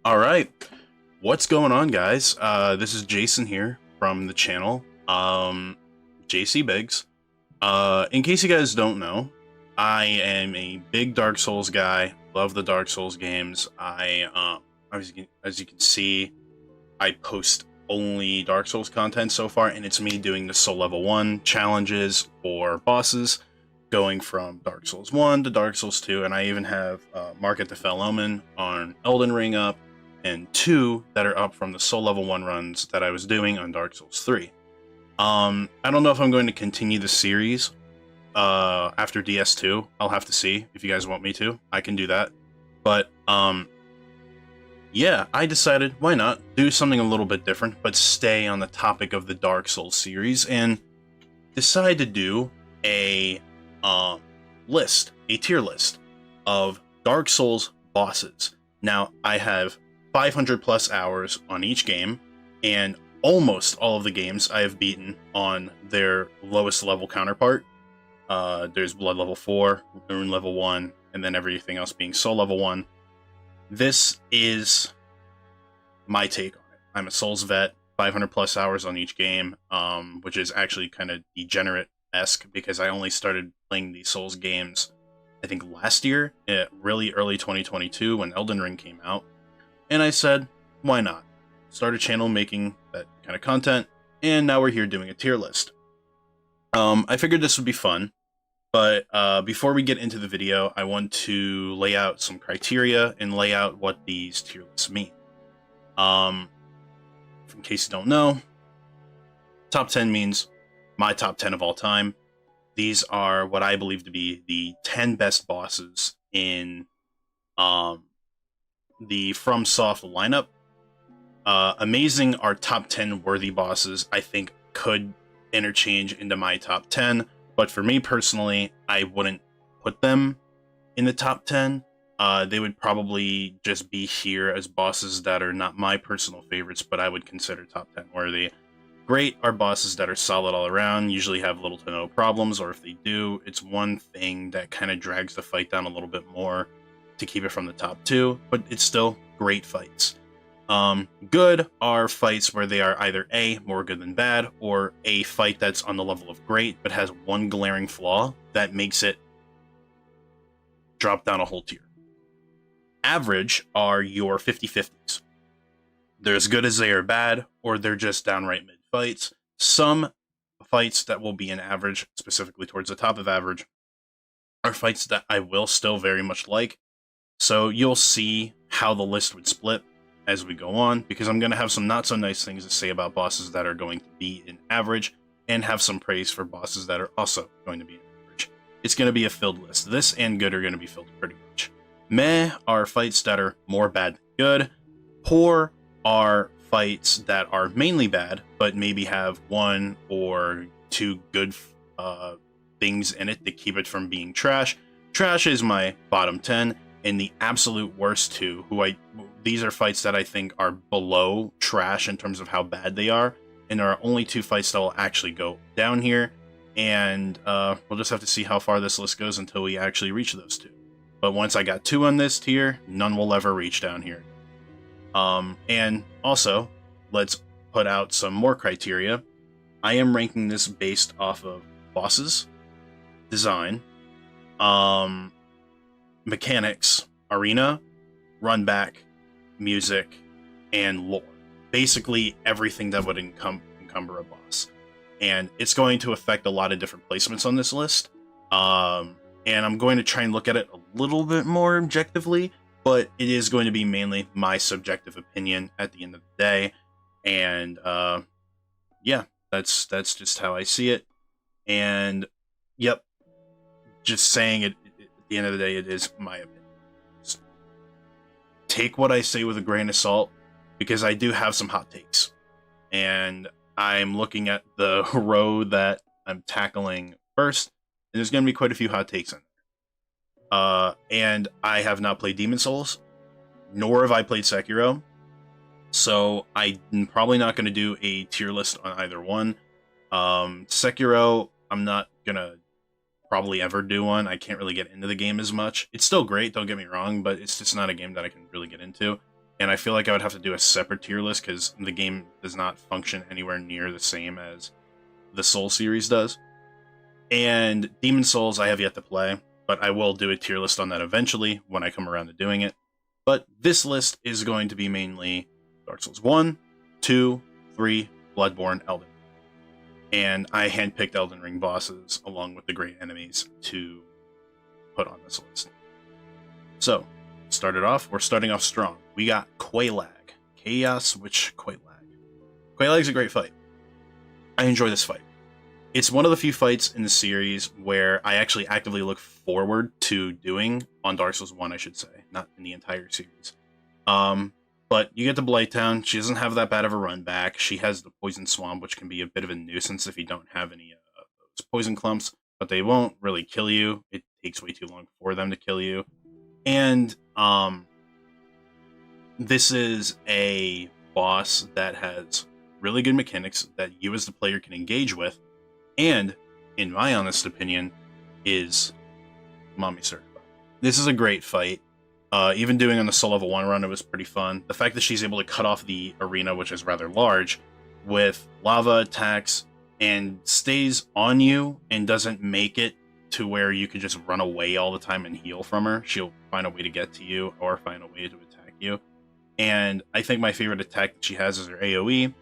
All right, what's going on, guys? This is Jason here from the channel, JC Biggs. In case you guys don't know, I am a big Dark Souls guy. Love the Dark Souls games. As you can see, I post only Dark Souls content so far, and it's me doing the Soul Level 1 challenges for bosses, going from Dark Souls 1 to Dark Souls 2, and I even have Mark at the Fell Omen on Elden Ring up, and 2 that are up from the Soul Level 1 runs that I was doing on Dark Souls 3. I don't know if I'm going to continue the series after DS2. I'll have to see. If you guys want me to, I can do that. But yeah, I decided, why not, do something a little bit different, but stay on the topic of the Dark Souls series, and decide to do a tier list of Dark Souls bosses. Now, I have 500 plus hours on each game, and almost all of the games I have beaten on their lowest level counterpart. There's Blood level 4, Rune level 1, and then everything else being Soul level 1. This is my take on it. I'm a Souls vet, 500 plus hours on each game, which is actually kind of degenerate-esque because I only started playing the Souls games, I think last year, really early 2022 when Elden Ring came out. And I said, why not? Start a channel making that kind of content, and now we're here doing a tier list. I figured this would be fun, but before we get into the video, I want to lay out some criteria and lay out what these tier lists mean. In case you don't know, top 10 means my top 10 of all time. These are what I believe to be the 10 best bosses in the FromSoft lineup. Amazing are top 10 worthy bosses. I think could interchange into my top 10, but for me personally, I wouldn't put them in the top 10. They would probably just be here as bosses that are not my personal favorites, but I would consider top 10 worthy. Great are bosses that are solid all around, usually have little to no problems, or if they do, it's one thing that kind of drags the fight down a little bit more to keep it from the top 2, but it's still great fights. Good are fights where they are either A, more good than bad, or a fight that's on the level of great, but has one glaring flaw that makes it drop down a whole tier. Average are your 50-50s. They're as good as they are bad, or they're just downright mid fights. Some fights that will be an average, specifically towards the top of average, are fights that I will still very much like. So you'll see how the list would split as we go on, because I'm going to have some not so nice things to say about bosses that are going to be an average, and have some praise for bosses that are also going to be an average. It's going to be a filled list. This and good are going to be filled pretty much. Meh are fights that are more bad than good. Poor are fights that are mainly bad, but maybe have one or two good things in it to keep it from being trash. Trash is my bottom 10, and the absolute worst 2, these are fights that I think are below trash in terms of how bad they are, and there are only 2 fights that will actually go down here, and we'll just have to see how far this list goes until we actually reach those 2. But once I got 2 on this tier, none will ever reach down here. And also, let's put out some more criteria. I am ranking this based off of bosses, design, mechanics, arena, run back, music, and lore. Basically everything that would encumber a boss. And it's going to affect a lot of different placements on this list. And I'm going to try and look at it a little bit more objectively, but it is going to be mainly my subjective opinion at the end of the day. And yeah, that's just how I see it. And yep, just saying it, at the end of the day, it is my opinion. Just take what I say with a grain of salt, because I do have some hot takes. And I'm looking at the row that I'm tackling first, and there's going to be quite a few hot takes in there. And I have not played Demon Souls, nor have I played Sekiro, so I'm probably not going to do a tier list on either one. Sekiro, I'm not going to probably ever do one. I can't really get into the game as much. It's still great, don't get me wrong, but it's just not a game that I can really get into. and I feel like I would have to do a separate tier list because the game does not function anywhere near the same as the Soul series does. And Demon Souls I have yet to play, but I will do a tier list on that eventually when I come around to doing it. But this list is going to be mainly Dark Souls 1, 2, 3, Bloodborne, Elden. And I handpicked Elden Ring bosses along with the great enemies to put on this list. So, we're starting off strong. We got Quelaag. Chaos Witch Quelaag. Quelaag's a great fight. I enjoy this fight. It's one of the few fights in the series where I actually actively look forward to doing on Dark Souls 1, I should say, not in the entire series. But you get to Blighttown. She doesn't have that bad of a run back. She has the Poison Swamp, which can be a bit of a nuisance if you don't have any those poison clumps, but they won't really kill you. It takes way too long for them to kill you. And this is a boss that has really good mechanics that you as the player can engage with, and, in my honest opinion, is mommy certified. This is a great fight. Even doing on the Soul Level 1 run, it was pretty fun. The fact that she's able to cut off the arena, which is rather large, with lava attacks, and stays on you and doesn't make it to where you can just run away all the time and heal from her. She'll find a way to get to you or find a way to attack you. And I think my favorite attack that she has is her AoE,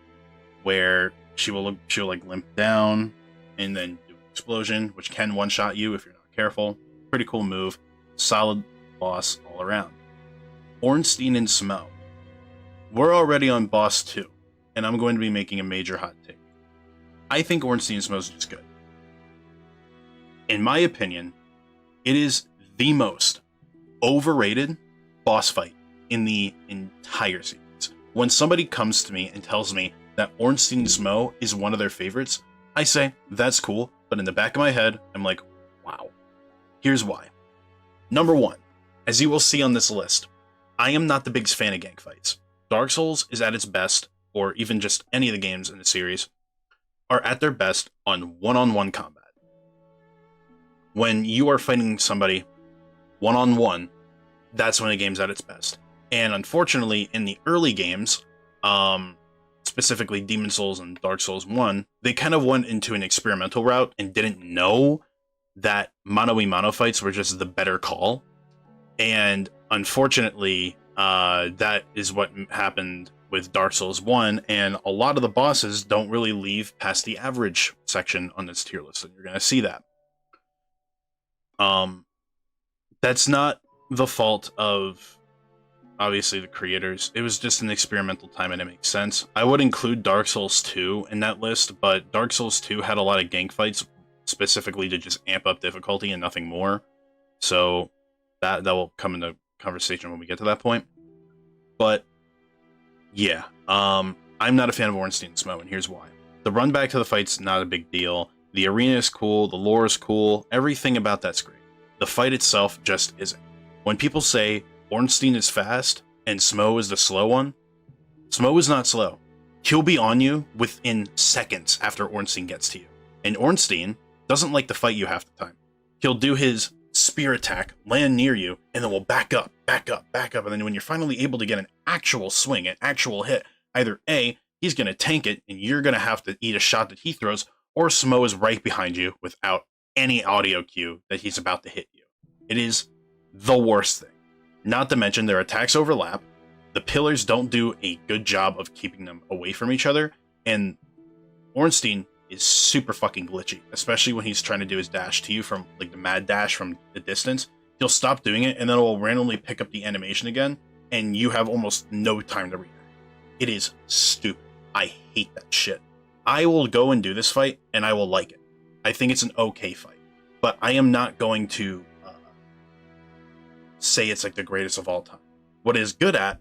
where she'll like limp down and then do an explosion, which can one-shot you if you're not careful. Pretty cool move. Solid boss all around. Ornstein and Smo. We're already on boss 2, and I'm going to be making a major hot take. I think Ornstein and Smo is just good. In my opinion, it is the most overrated boss fight in the entire series. When somebody comes to me and tells me that Ornstein and Smo is one of their favorites, I say, that's cool, but in the back of my head, I'm like, wow. Here's why. Number 1, as you will see on this list, I am not the biggest fan of gank fights. Dark Souls is at its best, or even just any of the games in the series, are at their best on one-on-one combat. When you are fighting somebody one-on-one, that's when the game's at its best. And unfortunately, in the early games, specifically Demon Souls and Dark Souls 1, they kind of went into an experimental route and didn't know that mono-y-mono fights were just the better call. And unfortunately, that is what happened with Dark Souls 1, and a lot of the bosses don't really leave past the average section on this tier list, and you're going to see that. That's not the fault of, obviously, the creators. It was just an experimental time, and it makes sense. I would include Dark Souls 2 in that list, but Dark Souls 2 had a lot of gank fights, specifically to just amp up difficulty and nothing more. So that will come into conversation when we get to that point. But yeah, I'm not a fan of Ornstein and Smo, and here's why. The run back to the fight's not a big deal. The arena is cool, the lore is cool, everything about that's great. The fight itself just isn't. When people say Ornstein is fast and Smo is the slow one, Smo is not slow. He'll be on you within seconds after Ornstein gets to you. And Ornstein doesn't like to fight you half the time. He'll do his spear attack, land near you, and then we'll back up, and then when you're finally able to get an actual swing, an actual hit, either A, he's going to tank it, and you're going to have to eat a shot that he throws, or Smo is right behind you without any audio cue that he's about to hit you. It is the worst thing. Not to mention their attacks overlap, the pillars don't do a good job of keeping them away from each other, and Ornstein is super fucking glitchy, especially when he's trying to do his dash to you from, like, the mad dash from the distance. He'll stop doing it, and then it will randomly pick up the animation again, and you have almost no time to react. It is stupid. I hate that shit. I will go and do this fight, and I will like it. I think it's an okay fight, but I am not going to say it's like the greatest of all time. What it is good at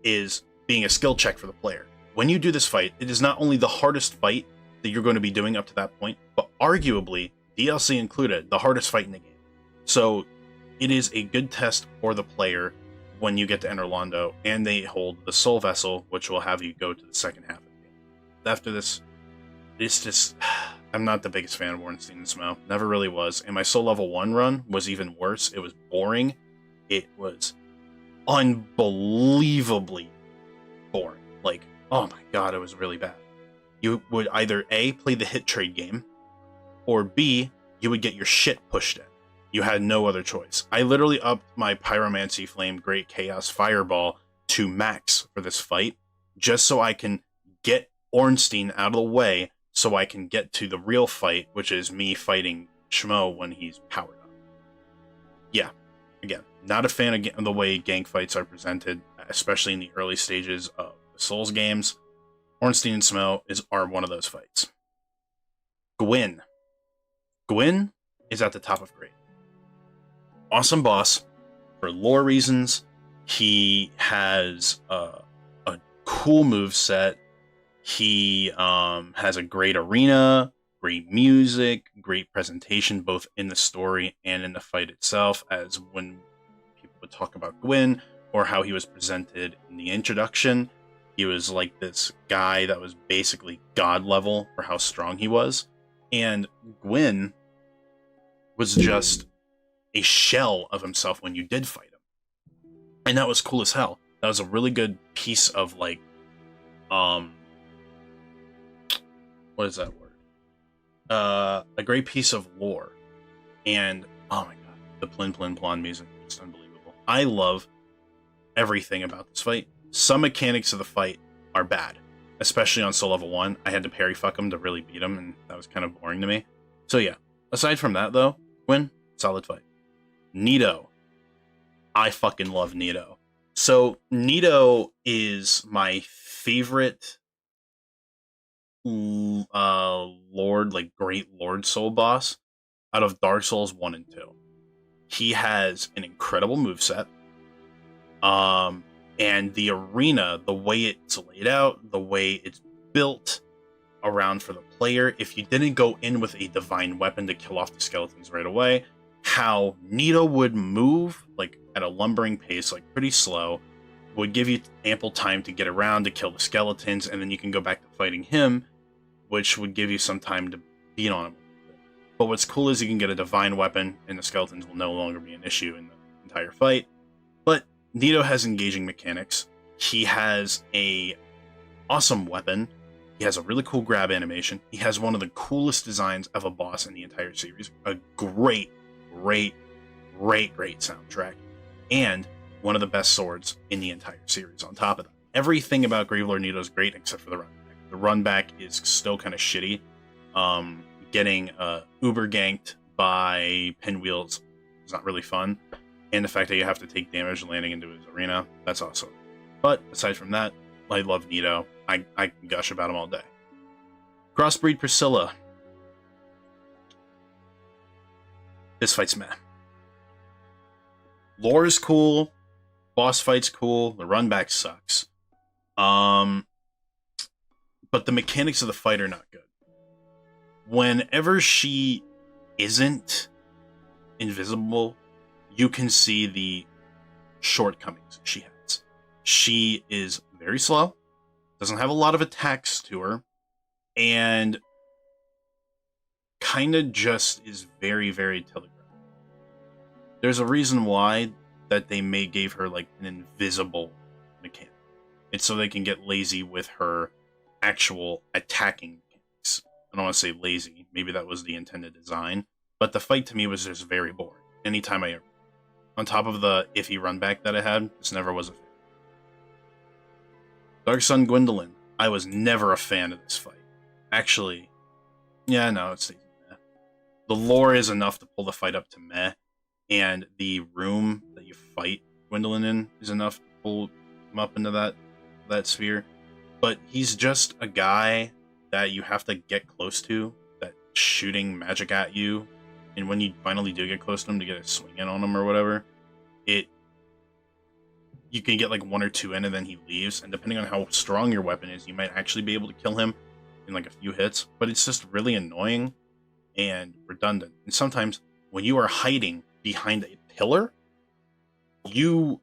is being a skill check for the player. When you do this fight, it is not only the hardest fight that you're going to be doing up to that point, but arguably, DLC included, the hardest fight in the game. So it is a good test for the player when you get to enter Londo, and they hold the Soul Vessel, which will have you go to the second half of the game. After this, it's just, I'm not the biggest fan of Ornstein and Smo. Never really was. And my Soul Level 1 run was even worse. It was boring. It was unbelievably boring. Like, oh my god, it was really bad. You would either A, play the hit trade game, or B, you would get your shit pushed in. You had no other choice. I literally upped my Pyromancy Flame Great Chaos Fireball to max for this fight, just so I can get Ornstein out of the way, so I can get to the real fight, which is me fighting Schmo when he's powered up. Yeah, again, not a fan of the way gank fights are presented, especially in the early stages of the Souls games. Ornstein and Schmo are one of those fights. Gwyn. Gwyn is at the top of great. Awesome boss. For lore reasons, he has a cool move set. He has a great arena, great music, great presentation, both in the story and in the fight itself, as when people would talk about Gwyn or how he was presented in the introduction. He was like this guy that was basically god level for how strong he was. And Gwyn was just a shell of himself when you did fight him. And that was cool as hell. That was a really good piece of, like, what is that word? A great piece of lore. And, oh my god, the Plin Plin Plon music is unbelievable. I love everything about this fight. Some mechanics of the fight are bad, especially on Soul Level 1. I had to parry fuck him to really beat him, and that was kind of boring to me. So yeah, aside from that though, Gwyn, solid fight. Nito. I fucking love Nito. So Nito is my favorite Lord, like Great Lord Soul boss out of Dark Souls 1 and 2. He has an incredible moveset. And the arena, the way it's laid out, the way it's built around for the player, if you didn't go in with a divine weapon to kill off the skeletons right away, how Nito would move, like at a lumbering pace, like pretty slow, would give you ample time to get around to kill the skeletons, and then you can go back to fighting him, which would give you some time to beat on him. But what's cool is you can get a divine weapon, and the skeletons will no longer be an issue in the entire fight. But Nito has engaging mechanics. He has a awesome weapon. He has a really cool grab animation. He has one of the coolest designs of a boss in the entire series. A great soundtrack. And one of the best swords in the entire series on top of that. Everything about Gravelord Nito is great except for the run back. The run back is still kind of shitty. Getting uber ganked by pinwheels is not really fun. And the fact that you have to take damage landing into his arena, that's awesome. But aside from that, I love Nito. I can gush about him all day. Crossbreed Priscilla. This fight's meh. Lore is cool. Boss fight's cool. The run back sucks. But the mechanics of the fight are not good. Whenever she isn't invisible, you can see the shortcomings she has. She is very slow, doesn't have a lot of attacks to her, and kind of just is very, very telegraphed. There's a reason why that they gave her like an invisible mechanic. It's so they can get lazy with her actual attacking mechanics. I don't want to say lazy, maybe that was the intended design, but the fight to me was just very boring. Anytime on top of the iffy run back that I had, this never was a fan. Dark Sun Gwendolyn. I was never a fan of this fight. Actually, yeah, no, it's meh. The lore is enough to pull the fight up to meh, and the room that you fight Gwendolyn in is enough to pull him up into that sphere. But he's just a guy that you have to get close to, that's shooting magic at you, and when you finally do get close to him to get a swing in on him or whatever, you can get like one or two in and then he leaves, and depending on how strong your weapon is, you might actually be able to kill him in like a few hits, but it's just really annoying and redundant. And sometimes when you are hiding behind a pillar, you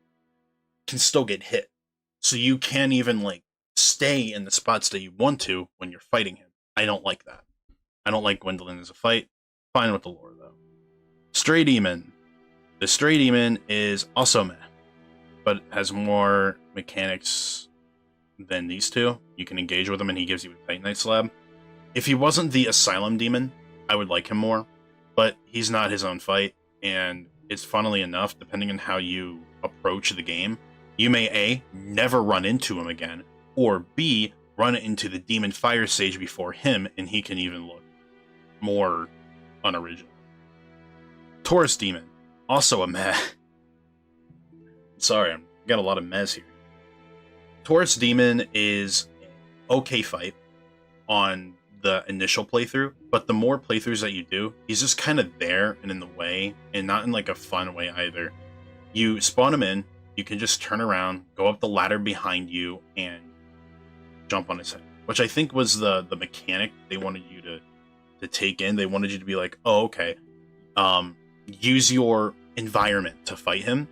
can still get hit. So you can't even like stay in the spots that you want to when you're fighting him. I don't like that. I don't like Gwendolyn as a fight. Fine with the lore though. Stray Demon. The Stray Demon is also meh, but has more mechanics than these two. You can engage with him, and he gives you a Titanite slab. If he wasn't the Asylum Demon, I would like him more, but he's not his own fight, and it's funnily enough, depending on how you approach the game, you may A, never run into him again, or B, run into the Demon Fire Sage before him, and he can even look more unoriginal. Taurus Demon, also a meh. Sorry, I've got a lot of mehs here. Taurus Demon is an okay fight on the initial playthrough, but the more playthroughs that you do, he's just kind of there and in the way, and not in like a fun way either. You spawn him in, you can just turn around, go up the ladder behind you, and jump on his head, which I think was the mechanic they wanted you to take in. They wanted you to be like, oh, okay, use your environment to fight him.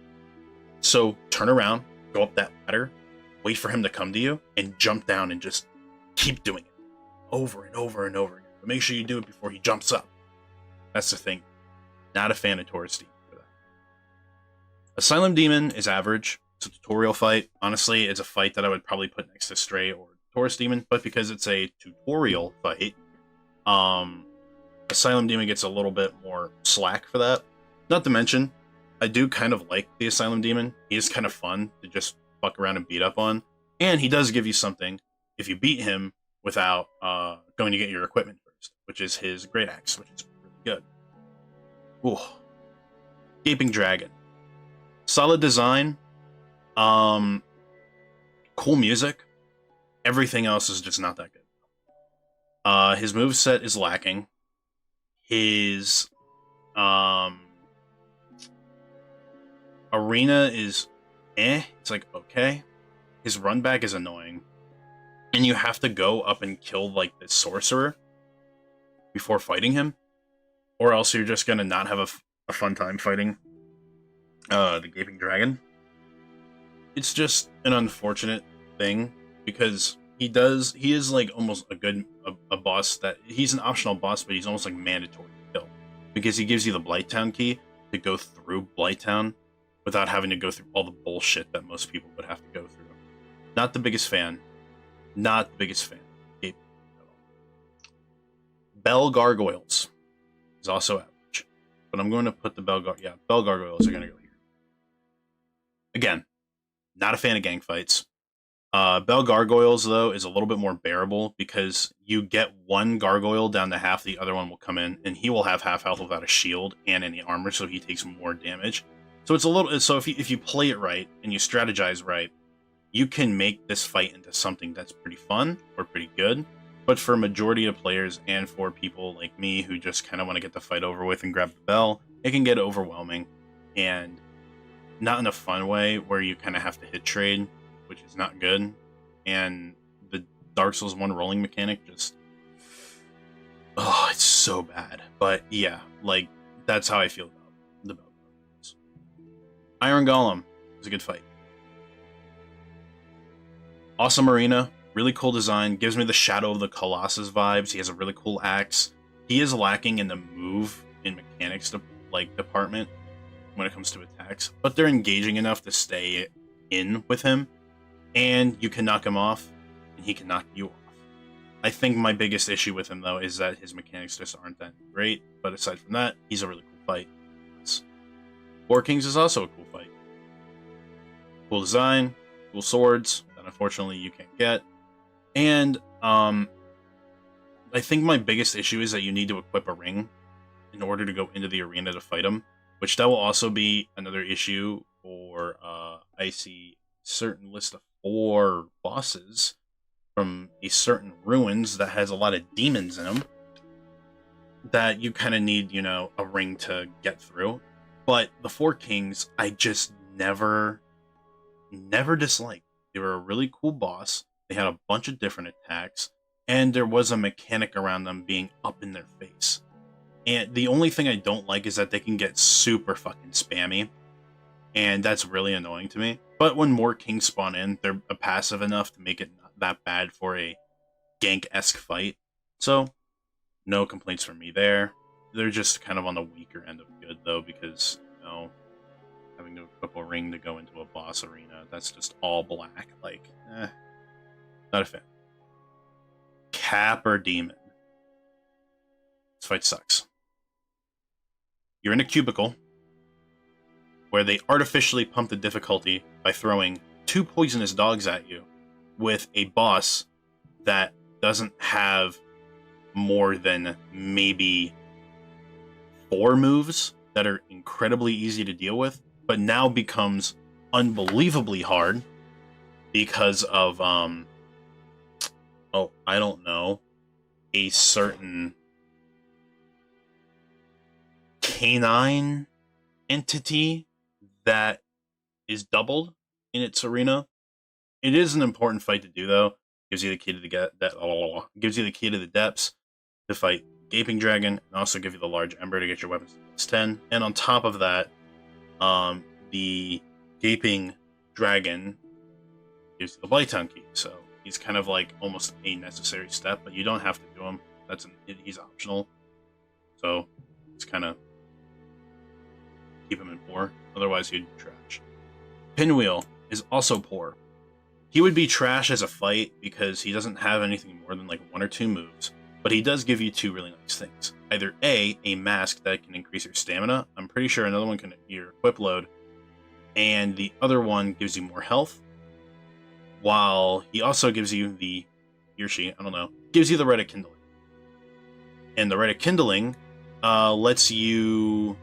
So turn around, go up that ladder, wait for him to come to you, and jump down and just keep doing it over and over and over again. But make sure you do it before he jumps up. That's the thing. Not a fan of Taurus Demon for that. Asylum Demon is average. It's a tutorial fight. Honestly, it's a fight that I would probably put next to Stray or Taurus Demon, but because it's a tutorial fight, Asylum Demon gets a little bit more slack for that. Not to mention, I do kind of like the Asylum Demon. He is kind of fun to just fuck around and beat up on. And he does give you something if you beat him without going to get your equipment first, which is his Great Axe, which is really good. Ooh. Gaping Dragon. Solid design. Cool music. Everything else is just not that good. His moveset is lacking. His arena is it's like okay. His run back is annoying. And you have to go up and kill like the sorcerer before fighting him, or else you're just gonna not have a fun time fighting the Gaping Dragon. It's just an unfortunate thing because he is like almost a boss that he's an optional boss, but he's almost like mandatory to kill because he gives you the Blighttown key to go through Blighttown without having to go through all the bullshit that most people would have to go through. Not the biggest fan. Not the biggest fan. Bell Gargoyles is also average, but I'm going to put the Bell Gargoyles are going to go here. Again, not a fan of gang fights. Bell Gargoyles, though, is a little bit more bearable because you get one gargoyle down to half, the other one will come in, and he will have half health without a shield and any armor, so he takes more damage. So it's a little. So if you play it right and you strategize right, you can make this fight into something that's pretty fun or pretty good. But for a majority of players and for people like me who just kind of want to get the fight over with and grab the bell, it can get overwhelming and not in a fun way where you kind of have to hit trade, which is not good. And the Dark Souls 1 rolling mechanic just, oh, it's so bad. But yeah, like that's how I feel about the bell. Iron Golem is a good fight. Awesome arena, really cool design, gives me the Shadow of the Colossus vibes. He has a really cool axe. He is lacking in the move and mechanics department when it comes to attacks, but they're engaging enough to stay in with him, and you can knock him off, and he can knock you off. I think my biggest issue with him, though, is that his mechanics just aren't that great, but aside from that, he's a really cool fight. War Kings is also a cool fight. Cool design, cool swords, unfortunately you can't get. And I think my biggest issue is that you need to equip a ring in order to go into the arena to fight him, which that will also be another issue for I see certain list of 4 bosses from a certain ruins that has a lot of demons in them that you kind of need, you know, a ring to get through. But the 4 Kings I just never disliked. They were a really cool boss. They had a bunch of different attacks, and there was a mechanic around them being up in their face. And the only thing I don't like is that they can get super fucking spammy, and that's really annoying to me. But when more kings spawn in, they're passive enough to make it not that bad for a gank-esque fight. So, no complaints from me there. They're just kind of on the weaker end of good, though, because, you know, having to equip a ring to go into a boss arena that's just all black. Like, not a fan. Cap or Demon. This fight sucks. You're in a cubicle where they artificially pump the difficulty by throwing 2 poisonous dogs at you with a boss that doesn't have more than maybe 4 moves that are incredibly easy to deal with, but now becomes unbelievably hard because of I don't know, a certain canine entity that is doubled in its arena. It is an important fight to do, though. Gives you the key to gives you the key to the depths to fight Gaping Dragon, and also give you the large ember to get your weapons to 10. And on top of that, the Gaping Dragon gives you the Blighttown key. So he's kind of like almost a necessary step, but you don't have to do him. He's optional. So it's kind of keep him in poor. Otherwise, he'd be trash. Pinwheel is also poor. He would be trash as a fight because he doesn't have anything more than like 1 or 2 moves, but he does give you 2 really nice things. Either a mask that can increase your stamina. I'm pretty sure another one can your equip load, and the other one gives you more health. While he also gives you he or she, I don't know, gives you the Rite of Kindling. And the Rite of Kindling lets you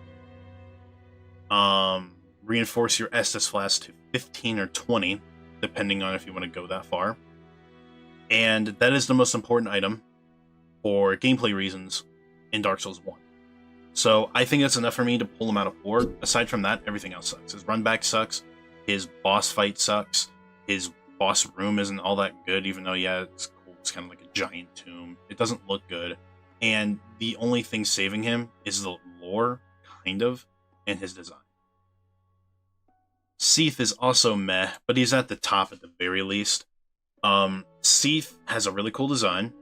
reinforce your Estus Flask to 15 or 20, depending on if you want to go that far. And that is the most important item for gameplay reasons in Dark Souls 1. So I think that's enough for me to pull him out of 4. Aside from that, everything else sucks. His run back sucks. His boss fight sucks. His boss room isn't all that good, even though, yeah, it's cool. It's kind of like a giant tomb. It doesn't look good. And the only thing saving him is the lore, kind of, and his design. Seath is also meh, but he's at the top at the very least. Seath has a really cool design.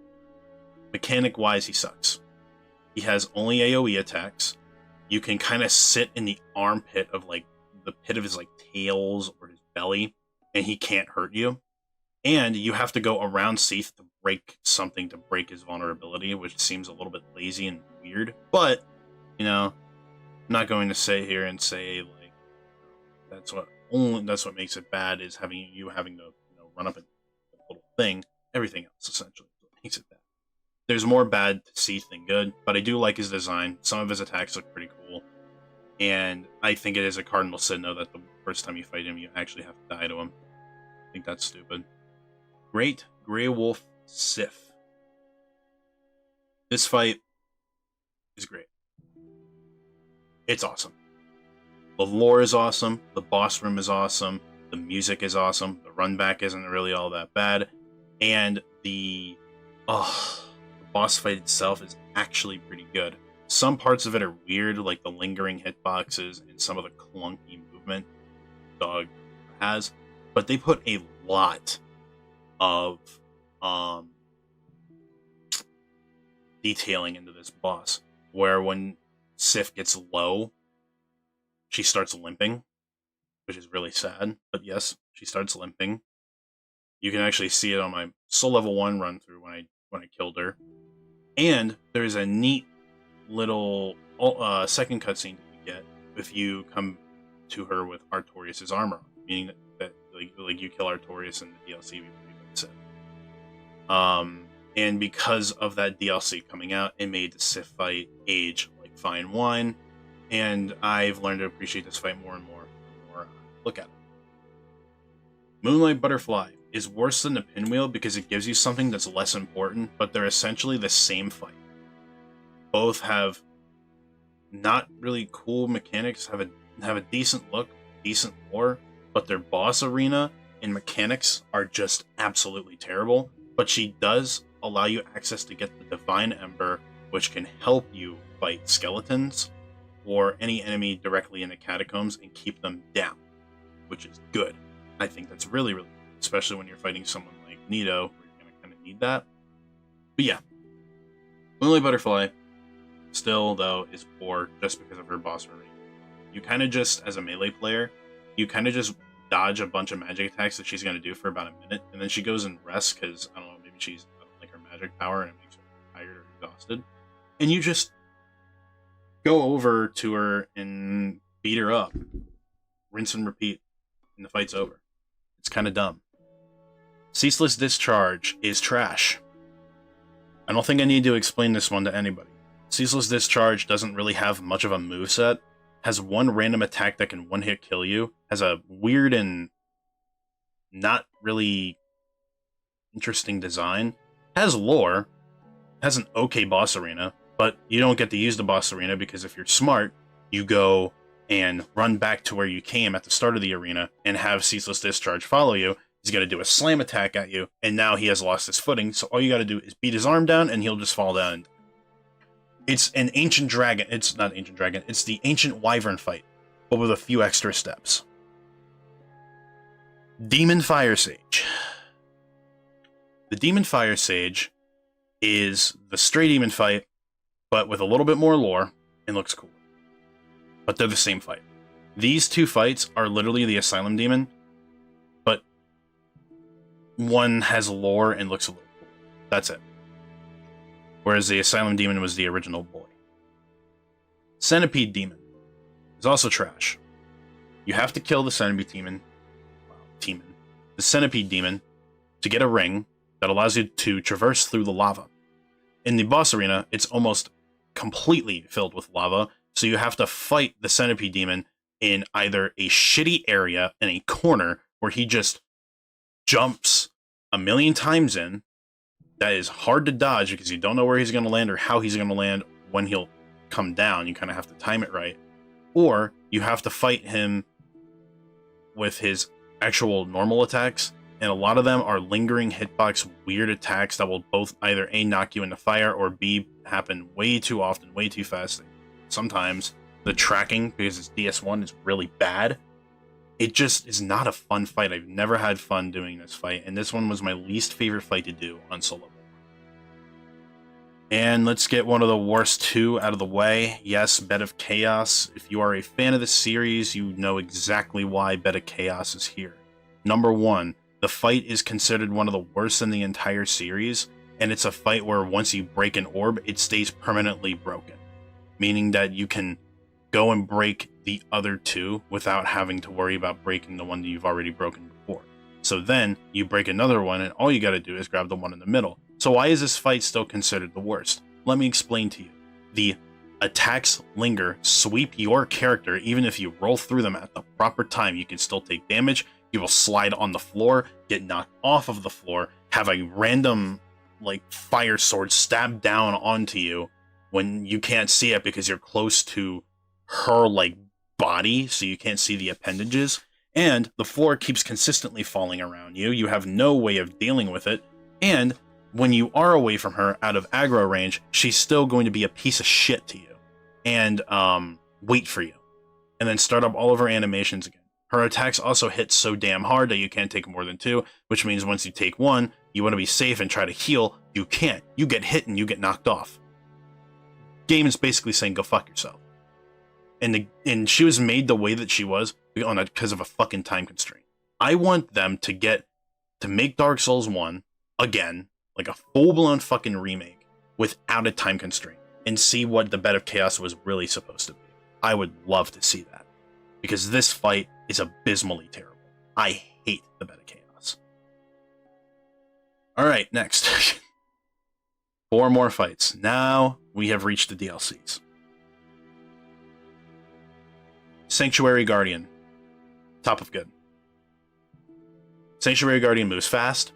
Mechanic-wise, he sucks. He has only AoE attacks. You can kind of sit in the armpit of, like, the pit of his, like, tails or his belly, and he can't hurt you. And you have to go around Seath to break something to break his vulnerability, which seems a little bit lazy and weird. But, you know, I'm not going to sit here and say, like, that's what makes it bad, is having to run up a little thing. Everything else essentially makes it bad. There's more bad to see than good, but I do like his design. Some of his attacks look pretty cool, and I think it is a cardinal sin, though, that the first time you fight him, you actually have to die to him. I think that's stupid. Great Grey Wolf Sif. This fight is great. It's awesome. The lore is awesome, the boss room is awesome, the music is awesome, the run back isn't really all that bad, and the boss fight itself is actually pretty good. Some parts of it are weird, like the lingering hitboxes and some of the clunky movement Dog has, but they put a lot of detailing into this boss, where when Sif gets low, she starts limping, which is really sad, but yes, she starts limping. You can actually see it on my Soul Level 1 run through when I killed her. And there's a neat little second cutscene that you get if you come to her with Artorias' armor on, meaning that like you kill Artorias in the DLC before you fight Sif. And because of that DLC coming out, it made the Sif fight age like fine wine. And I've learned to appreciate this fight more and more the more I look at it. Moonlight Butterfly is worse than the Pinwheel because it gives you something that's less important, but they're essentially the same fight. Both have not really cool mechanics, have a decent look, decent lore, but their boss arena and mechanics are just absolutely terrible. But she does allow you access to get the Divine Ember, which can help you fight skeletons or any enemy directly in the catacombs and keep them down, which is good. I think that's really, really good, especially when you're fighting someone like Nito, where you're going to kind of need that. But yeah, Moonlight Butterfly still, though, is poor just because of her boss arena. You kind of just, as a melee player, you kind of just dodge a bunch of magic attacks that she's going to do for about a minute, and then she goes and rests because, I don't know, maybe she's like her magic power and it makes her tired or exhausted. And you just go over to her and beat her up. Rinse and repeat, and the fight's over. It's kind of dumb. Ceaseless Discharge is trash. I don't think I need to explain this one to anybody. Ceaseless Discharge doesn't really have much of a moveset, has one random attack that can one-hit kill you, has a weird and not really interesting design, has lore, has an okay boss arena, but you don't get to use the boss arena because if you're smart, you go and run back to where you came at the start of the arena and have Ceaseless Discharge follow you. He's going to do a slam attack at you, and now he has lost his footing, so all you got to do is beat his arm down, and he'll just fall down. It's an ancient dragon. It's not ancient dragon. It's the ancient wyvern fight, but with a few extra steps. Demon Fire Sage. The Demon Fire Sage is the straight demon fight, but with a little bit more lore, and looks cool. But they're the same fight. These two fights are literally the Asylum Demon, but one has lore and looks a little cool. That's it. Whereas the Asylum Demon was the original boy. Centipede Demon is also trash. You have to kill the Centipede Demon, the Centipede Demon, to get a ring that allows you to traverse through the lava. In the boss arena, it's almost completely filled with lava, so you have to fight the Centipede Demon in either a shitty area in a corner where he just jumps a million times in. That is hard to dodge because you don't know where he's going to land or how he's going to land when he'll come down. You kind of have to time it right. Or you have to fight him with his actual normal attacks, and a lot of them are lingering hitbox weird attacks that will both either A, knock you into fire, or B, happen way too often, way too fast. Sometimes the tracking, because it's DS1, is really bad. It just is not a fun fight. I've never had fun doing this fight, and this one was my least favorite fight to do on solo. And let's get one of the worst two out of the way. Yes, Bed of Chaos. If you are a fan of the series, you know exactly why Bed of Chaos is here. Number one, the fight is considered one of the worst in the entire series, and it's a fight where once you break an orb, it stays permanently broken. Meaning that you can go and break the other two without having to worry about breaking the one that you've already broken before. So then, you break another one, and all you gotta do is grab the one in the middle. So why is this fight still considered the worst? Let me explain to you. The attacks linger, sweep your character, even if you roll through them at the proper time, you can still take damage, you will slide on the floor, get knocked off of the floor, have a random, like, fire sword stab down onto you when you can't see it because you're close to her, like, body, so you can't see the appendages, and the floor keeps consistently falling around you, you have no way of dealing with it, and when you are away from her, out of aggro range, she's still going to be a piece of shit to you. And, wait for you. And then start up all of her animations again. Her attacks also hit so damn hard that you can't take more than two, which means once you take one, you want to be safe and try to heal, you can't. You get hit and you get knocked off. Game is basically saying, go fuck yourself. And she was made the way that she was because of a fucking time constraint. I want them to make Dark Souls 1, again, like a full-blown fucking remake without a time constraint, and see what the Bed of Chaos was really supposed to be. I would love to see that, because this fight is abysmally terrible. I hate the Bed of Chaos. Alright, next. 4 more fights. Now we have reached the DLCs. Sanctuary Guardian. Top of good. Sanctuary Guardian moves fast.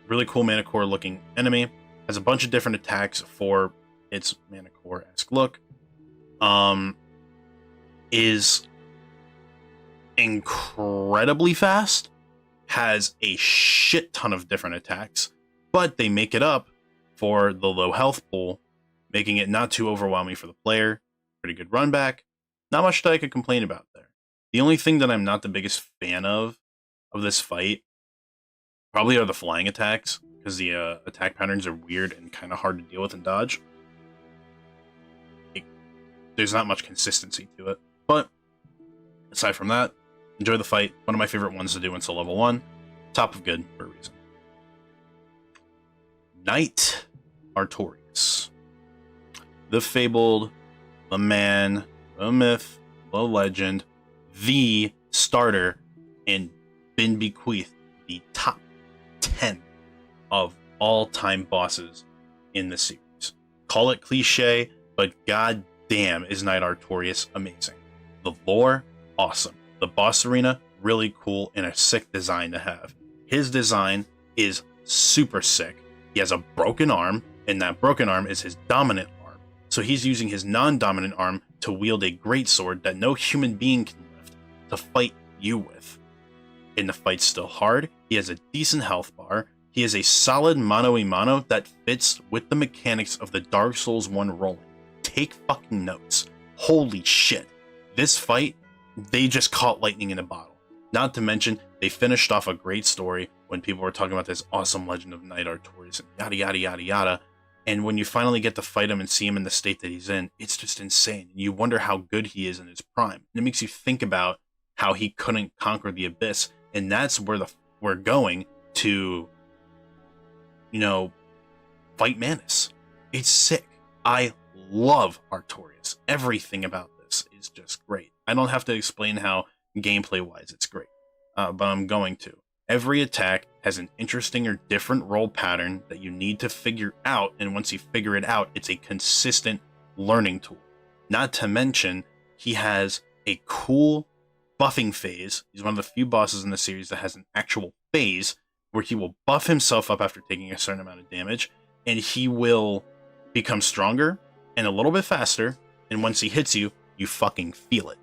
Really cool Mana Core looking enemy. Has a bunch of different attacks for its Mana Core-esque look. Is incredibly fast. Has a shit ton of different attacks. But they make it up for the low health pool, making it not too overwhelming for the player. Pretty good run back. Not much that I could complain about there. The only thing that I'm not the biggest fan of this fight probably are the flying attacks, because the attack patterns are weird and kind of hard to deal with and dodge. There's not much consistency to it, but Aside from that, enjoy the fight. One of my favorite ones to do until level 1. Top of good for a reason. Knight Artorias. The fabled, the man, the myth, the legend, the starter, and been bequeathed the top 10 of all-time bosses in the series. Call it cliche, but god damn is Knight Artorias amazing. The lore, awesome. The boss arena, really cool and a sick design to have. His design is super sick. He has a broken arm, and that broken arm is his dominant arm. So he's using his non-dominant arm to wield a greatsword that no human being can lift to fight you with. And the fight's still hard. He has a decent health bar. He has a solid mano-a-mano that fits with the mechanics of the Dark Souls 1 rolling. Take fucking notes. Holy shit. This fight, they just caught lightning in a bottle. Not to mention, they finished off a great story when people were talking about this awesome legend of Knight Artorias and yada yada yada yada. And when you finally get to fight him and see him in the state that he's in, it's just insane. You wonder how good he is in his prime. And it makes you think about how he couldn't conquer the abyss. And that's where we're going to, you know, fight Manus. It's sick. I love Artorias. Everything about this is just great. I don't have to explain how gameplay-wise it's great, but I'm going to. Every attack has an interesting or different roll pattern that you need to figure out, and once you figure it out, it's a consistent learning tool. Not to mention, he has a cool buffing phase. He's one of the few bosses in the series that has an actual phase where he will buff himself up after taking a certain amount of damage, and he will become stronger and a little bit faster, and once he hits you, you fucking feel it.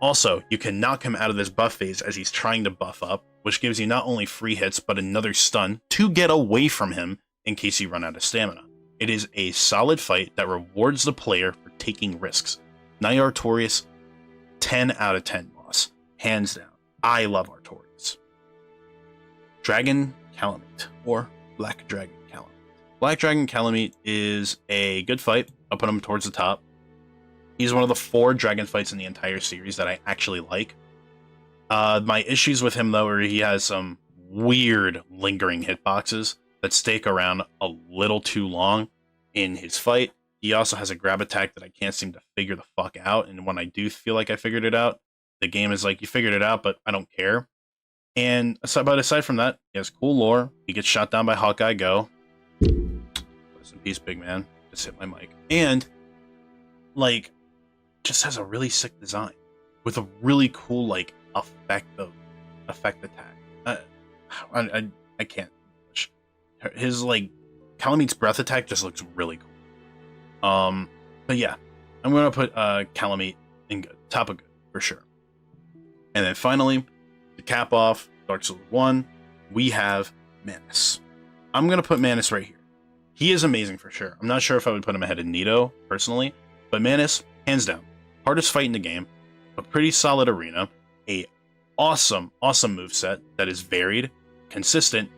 Also, you can knock him out of this buff phase as he's trying to buff up, which gives you not only free hits, but another stun to get away from him in case you run out of stamina. It is a solid fight that rewards the player for taking risks. Knight Artorias, 10 out of 10 boss. Hands down. I love Artorias. Dragon Calamite, or Black Dragon Calamite. Black Dragon Calamite is a good fight. I'll put him towards the top. He's one of the 4 dragon fights in the entire series that I actually like. My issues with him, though, are he has some weird lingering hitboxes that stake around a little too long in his fight. He also has a grab attack that I can't seem to figure the fuck out, and when I do feel like I figured it out, the game is like, you figured it out, but I don't care. And aside from that, he has cool lore. He gets shot down by Hawkeye Go. Rest in peace, big man. Just hit my mic. And, like, just has a really sick design with a really cool like effect attack. I can't. His like Calamite's breath attack just looks really cool. But yeah, I'm gonna put Calamite in good, top of good for sure. And then finally, to cap off Dark Souls 1, we have Manus. I'm gonna put Manus right here. He is amazing for sure. I'm not sure if I would put him ahead of Nito personally, but Manus, hands down. Hardest fight in the game, a pretty solid arena, a awesome moveset that is varied, consistent,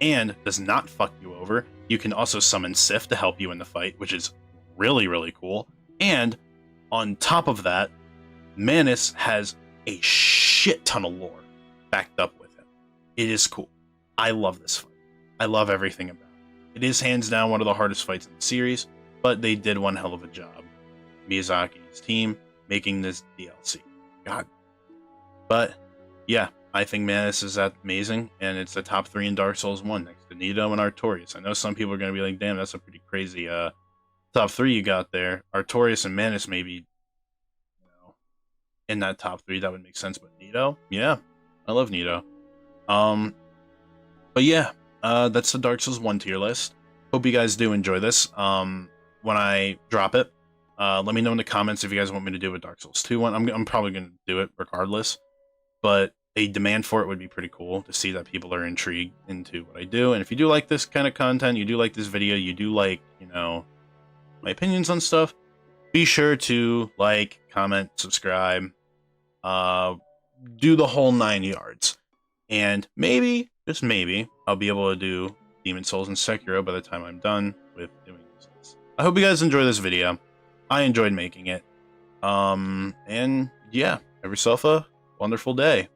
and does not fuck you over. You can also summon Sif to help you in the fight, which is really, really cool. And on top of that, Manus has a shit ton of lore backed up with him. It is cool. I love this fight. I love everything about it. It is hands down one of the hardest fights in the series, but they did one hell of a job. Miyazaki's team making this DLC. God. But yeah, I think Manus is amazing, and it's the top 3 in Dark Souls 1 next to Nito and Artorias. I know some people are going to be like, damn, that's a pretty crazy top 3 you got there. Artorias and Manus maybe, you know, in that top 3, that would make sense, but Nito? Yeah, I love Nito. But yeah, that's the Dark Souls 1 tier list. Hope you guys do enjoy this. When I drop it, let me know in the comments if you guys want me to do a Dark Souls 2 one. I'm probably going to do it regardless, but a demand for it would be pretty cool to see that people are intrigued into what I do. And if you do like this kind of content, you do like this video, you do like, you know, my opinions on stuff, be sure to like, comment, subscribe, do the whole 9 yards. And maybe, just maybe, I'll be able to do Demon Souls and Sekiro by the time I'm done with doing this. I hope you guys enjoy this video. I enjoyed making it. And yeah, Have yourself a wonderful day.